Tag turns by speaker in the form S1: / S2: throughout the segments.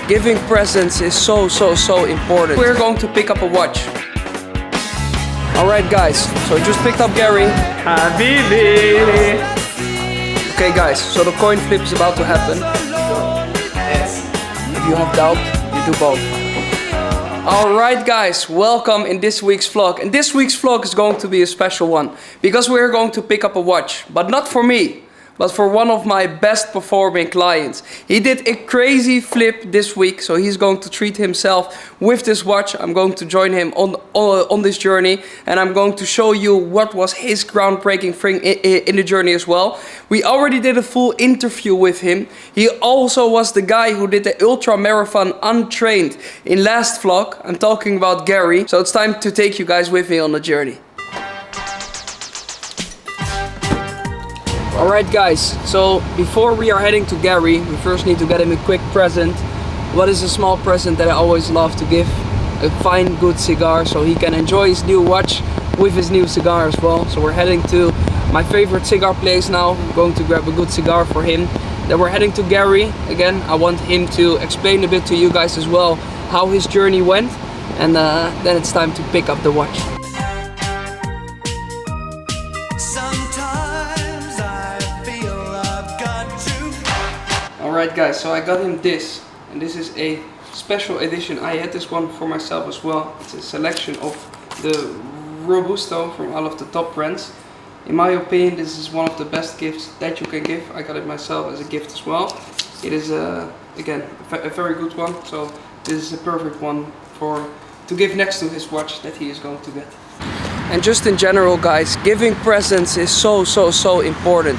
S1: Giving presents is so important. We're going to pick up a watch. Alright guys, so I just picked up Gary.
S2: Habibi!
S1: Okay guys, so the coin flip is about to happen. If you have doubt, you do both. Alright guys, welcome in this week's vlog. And this week's vlog is going to be a special one. Because we're going to pick up a watch. But not for me, but for one of my best performing clients. He did a crazy flip this week, so he's going to treat himself with this watch. I'm going to join him on this journey, and I'm going to show you what was his groundbreaking thing in the journey as well. We already did a full interview with him. He also was the guy who did the ultra marathon untrained in last vlog. I'm talking about Gary, so it's time to take you guys with me on the journey. Alright guys, so before we are heading to Gary, we first need to get him a quick present. What is a small present that I always love to give? A fine good cigar, so he can enjoy his new watch with his new cigar as well. So we're heading to my favorite cigar place now. I'm going to grab a good cigar for him. Then we're heading to Gary. Again, I want him to explain a bit to you guys as well how his journey went. And then it's time to pick up the watch. Alright guys, so I got him this, and this is a special edition. I had this one for myself as well. It's a selection of the Robusto from all of the top brands. In my opinion, this is one of the best gifts that you can give. I got it myself as a gift as well. It is again a very good one, so this is a perfect one to give next to his watch that he is going to get. And just in general guys, giving presents is so important.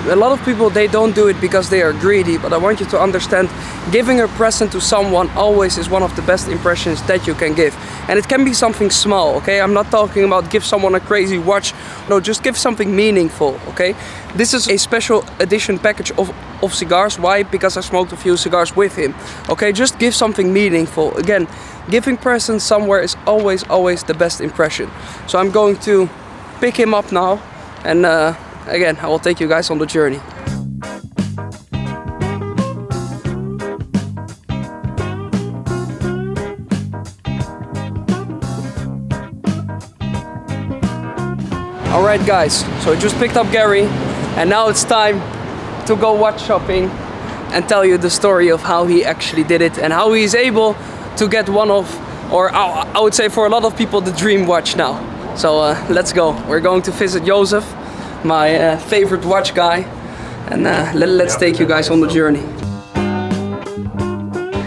S1: A lot of people, they don't do it because they are greedy, but I want you to understand, giving a present to someone always is one of the best impressions that you can give. And it can be something small, okay? I'm not talking about give someone a crazy watch. No, just give something meaningful, okay? This is a special edition package of cigars. Why? Because I smoked a few cigars with him. Okay, just give something meaningful. Again, giving presents somewhere is always the best impression. So I'm going to pick him up now, and again, I will take you guys on the journey. Alright guys, so I just picked up Gary, and now it's time to go watch shopping and tell you the story of how he actually did it and how he is able to get one of, or I would say for a lot of people, the dream watch now. So let's go. We're going to visit Joseph, my favorite watch guy, and let's take you guys on the journey.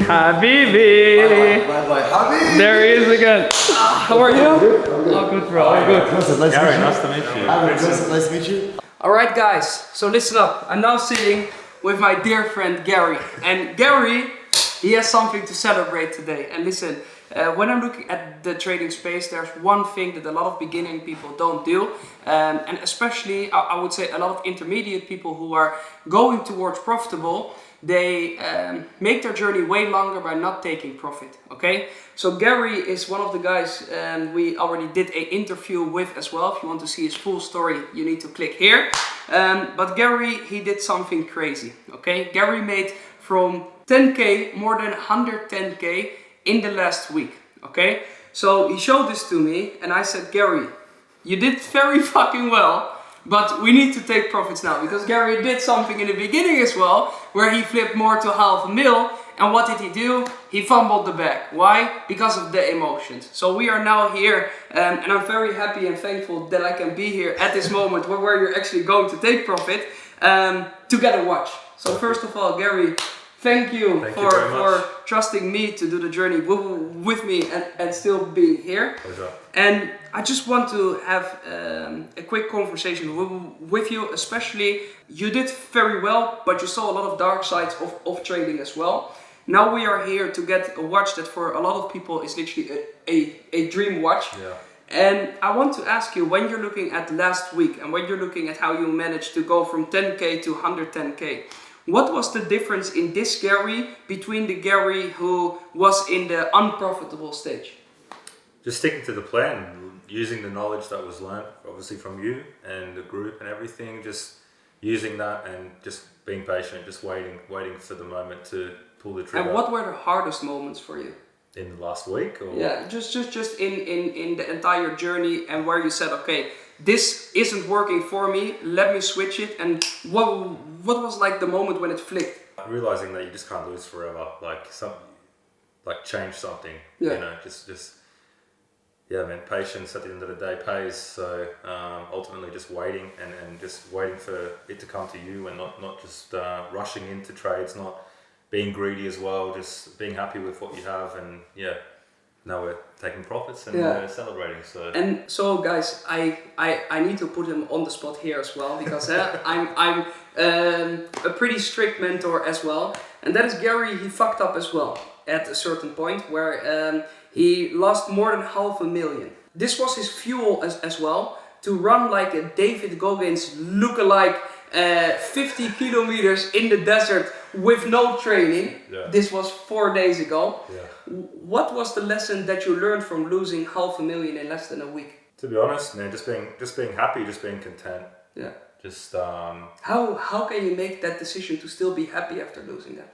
S2: Habibi!
S3: Habibi!
S2: There he is again.
S1: How are you?
S2: Oh, good bro, oh, good.
S3: Nice to meet you. Nice to meet you.
S1: Alright guys, so listen up. I'm now sitting with my dear friend Gary. And Gary, he has something to celebrate today. And listen, when I'm looking at the trading space, there's one thing that a lot of beginning people don't do. And especially, I would say a lot of intermediate people who are going towards profitable, they make their journey way longer by not taking profit, okay? So Gary is one of the guys we already did an interview with as well. If you want to see his full story, you need to click here. But Gary, he did something crazy, okay? Gary made from 10K, more than 110K in the last week, okay? So he showed this to me, and I said, Gary, you did very fucking well, but we need to take profits now, because Gary did something in the beginning as well, where he flipped more to $500,000, and what did he do? He fumbled the bag. Why? Because of the emotions. So we are now here, and I'm very happy and thankful that I can be here at this moment where you're actually going to take profit, to get a watch. So first of all, Gary, thank you for trusting me to do the journey with me and still being here.
S3: Pleasure.
S1: And I just want to have a quick conversation with you, especially you did very well, but you saw a lot of dark sides of trading as well. Now we are here to get a watch that for a lot of people is literally a dream watch.
S3: Yeah.
S1: And I want to ask you, when you're looking at last week and when you're looking at how you managed to go from 10K to 110K, what was the difference in this Gary between the Gary who was in the unprofitable stage?
S3: Just sticking to the plan, using the knowledge that was learned, obviously from you and the group and everything, just using that and just being patient, just waiting for the moment to pull the trigger.
S1: And what were the hardest moments for you?
S3: In the last week? Or?
S1: Yeah, just in the entire journey, and where you said, okay, this isn't working for me, let me switch it. And what was like the moment when it flicked?
S3: Realizing that you just can't lose forever, like change something.
S1: Yeah.
S3: You know, just yeah, man. Patience at the end of the day pays. So ultimately, just waiting and just waiting for it to come to you, and not just rushing into trades, not being greedy as well. Just being happy with what you have, and yeah. Now we're taking profits and we're celebrating. So
S1: Guys, I need to put him on the spot here as well, because I'm a pretty strict mentor as well, and that is Gary. He fucked up as well at a certain point where he lost more than $500,000. This was his fuel as well to run like a David Goggins lookalike 50 kilometers in the desert with no training.
S3: Yeah.
S1: This was 4 days ago.
S3: yeah.
S1: What was the lesson that you learned from losing $500,000 in less than a week?
S3: To be honest, man, just being happy, just being content.
S1: Yeah.
S3: Just
S1: How can you make that decision to still be happy after losing that?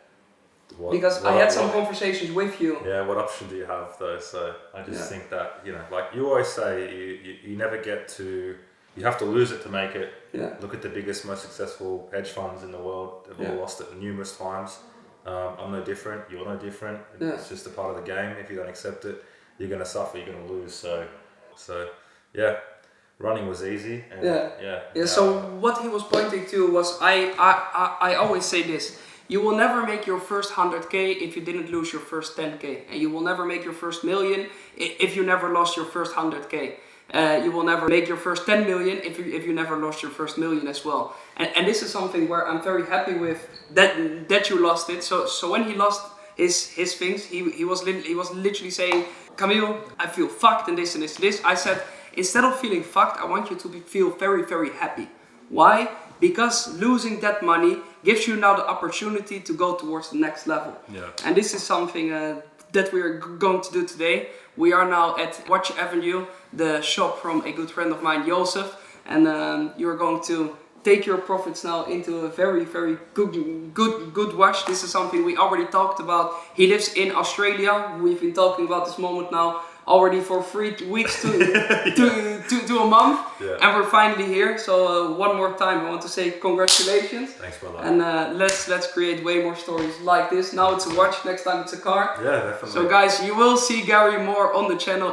S1: Because I had some conversations with you.
S3: Yeah, what option do you have though? So I just think that, you know, like you always say, you never get to, you have to lose it to make it.
S1: Yeah.
S3: Look at the biggest, most successful hedge funds in the world. They've all lost it numerous times. I'm no different. You're no different. It's just a part of the game. If you don't accept it, you're going to suffer. You're going to lose. So yeah, running was easy. And
S1: So what he was pointing to was, I always say this: you will never make your first 100K if you didn't lose your first 10K, and you will never make your first million if you never lost your first 100K. You will never make your first 10 million if you never lost your first million as well. And this is something where I'm very happy with that you lost it. So when he lost his things, he was literally saying, Camille, I feel fucked and this and this and this. I said, instead of feeling fucked, I want you to feel very, very happy. Why? Because losing that money gives you now the opportunity to go towards the next level.
S3: Yeah.
S1: And this is something that we are going to do today. We are now at Watch Avenue, the shop from a good friend of mine, Joseph, and you're going to take your profits now into a very, very good watch. This is something we already talked about. He lives in Australia. We've been talking about this moment now already for 3 weeks to a month, and we're finally here. So one more time, I want to say congratulations.
S3: Thanks, brother.
S1: And let's create way more stories like this. Now it's a watch, next time it's a car.
S3: Yeah, definitely.
S1: So guys, you will see Gary more on the channel,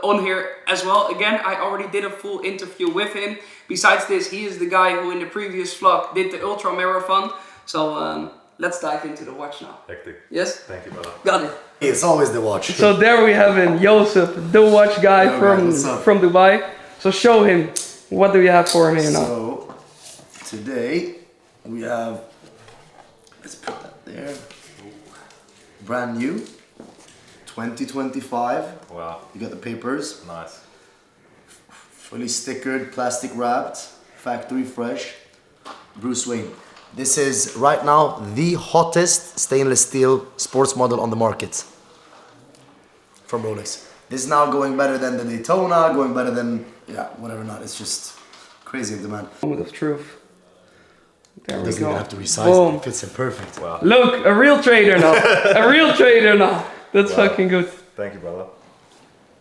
S1: on here as well. Again, I already did a full interview with him. Besides this, he is the guy who in the previous vlog did the ultra marathon. So let's dive into the watch now.
S3: Hectic.
S1: Yes?
S3: Thank you, brother.
S1: Got it.
S4: It's always the watch.
S2: So there we have him, Joseph, the watch guy from Dubai. So show him, what do you have for him here now?
S4: So today we have, let's put that there, brand new, 2025.
S3: Wow.
S4: You got the papers,
S3: Nice.
S4: fully stickered, plastic wrapped, factory fresh, Bruce Wayne. This is right now the hottest stainless steel sports model on the market from Rolex. This is now going better than the Daytona, going better than, whatever not. It's just crazy in demand.
S2: Moment of truth. There we
S4: Doesn't
S2: go.
S4: even have to resize
S2: Boom.
S4: it. It fits it perfect.
S3: Wow.
S2: Look, a real trader now. A real trader now. That's fucking good.
S3: Thank you, brother.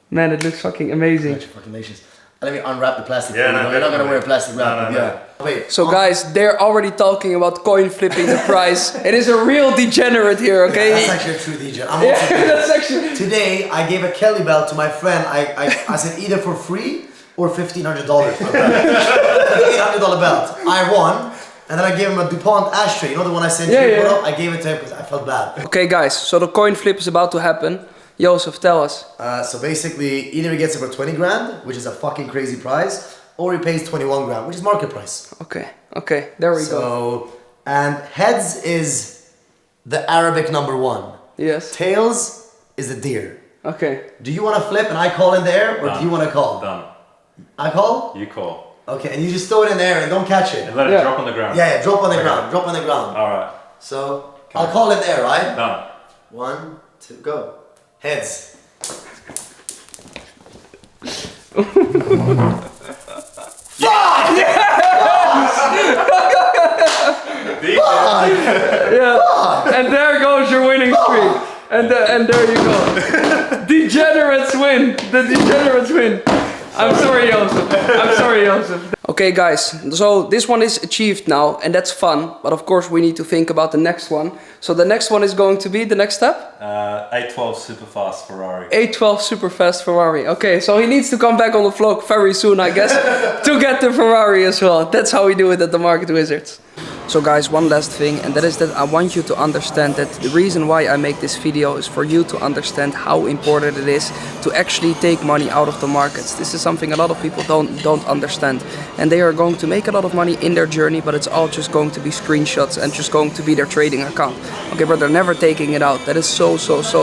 S2: Man, it looks fucking amazing.
S4: Congratulations. Let me unwrap the plastic.
S3: Yeah,
S4: for you.
S3: no,
S4: You're not gonna
S3: definitely.
S4: wear a plastic wrap.
S3: No.
S4: Yeah. Wait.
S1: So guys, they're already talking about coin flipping the price. It is a real degenerate here, okay?
S4: That's actually a true DJ. I'm also
S2: That's actually...
S4: Today I gave a Kelly belt to my friend. I said either for free or $1,500 for a belt. $800 belt. I won. And then I gave him a DuPont ashtray. You know the one I sent you?
S2: Yeah.
S4: Put up? I gave it to him because I felt bad.
S1: Okay guys, so the coin flip is about to happen. Joseph, tell us.
S4: So basically, either he gets it for 20 grand, which is a fucking crazy price, or he pays 21 grand, which is market price.
S1: Okay, there we go.
S4: So, and heads is the Arabic number 1.
S1: Yes.
S4: Tails is the deer.
S1: Okay.
S4: Do you want to flip and I call in there, or do you want to call?
S3: Done.
S4: I call?
S3: You call.
S4: Okay, and you just throw it in there and don't catch it.
S3: And let it drop on the ground.
S4: Yeah, drop on the ground, drop on the ground.
S3: Alright.
S4: So, I'll call it there, right?
S3: Done.
S4: 1, 2, go. Heads.
S2: Yeah. And there goes your winning streak. And there you go. Degenerates win. The degenerates win. I'm sorry, Joseph. Okay, guys. So this one is achieved now, and that's fun. But of course, we need to think about the next one. So the next one is going to be the next step.
S3: 812 super fast Ferrari.
S2: 812 super fast Ferrari. Okay, so he needs to come back on the vlog very soon, I guess, to get the Ferrari as well. That's how we do it at the Market Wizards. So guys, one last thing, and that is that I want you to understand that the reason why I make this video is for you to understand how important it is to actually take money out of the markets. This is something a lot of people don't understand, and they are going to make a lot of money in their journey, but it's all just going to be screenshots and just going to be their trading account. Okay, but they're never taking it out. That is so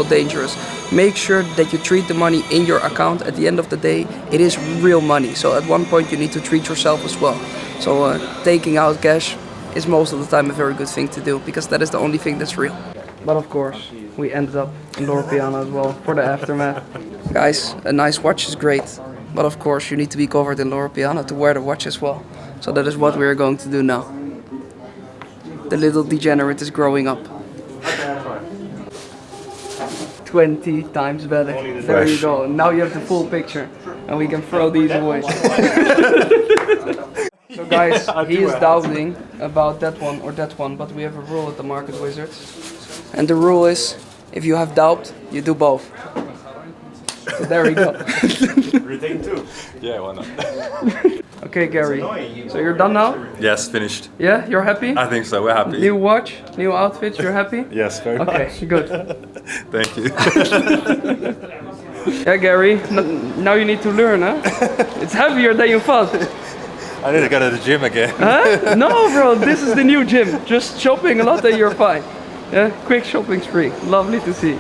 S2: dangerous. Make sure that you treat the money in your account. At the end of the day, it is real money. So at one point you need to treat yourself as well. So taking out cash is most of the time a very good thing to do, because that is the only thing that's real. But of course, we ended up in Loro Piana as well for the aftermath. Guys, a nice watch is great, but of course you need to be covered in Loro Piana to wear the watch as well. So that is what we are going to do now. The little degenerate is growing up. 20 times better. There you go. Now you have the full picture, and we can throw these away. So guys, he is doubting about that one or that one, but we have a rule at the Market Wizards. And the rule is, if you have doubt, you do both. So there we go.
S3: We're taking two. Yeah, why not?
S2: Okay, Gary. So you're done now?
S3: Yes, finished.
S2: Yeah, you're happy?
S3: I think so, we're happy.
S2: New watch, new outfit, you're happy?
S3: Yes, very much.
S2: Okay, good.
S3: Thank you.
S2: Yeah, Gary, now you need to learn, huh? It's heavier than you thought.
S3: I need to go to the gym again.
S2: Huh? No, bro, this is the new gym. Just shopping a lot and you're fine. Yeah, quick shopping spree. Lovely to see.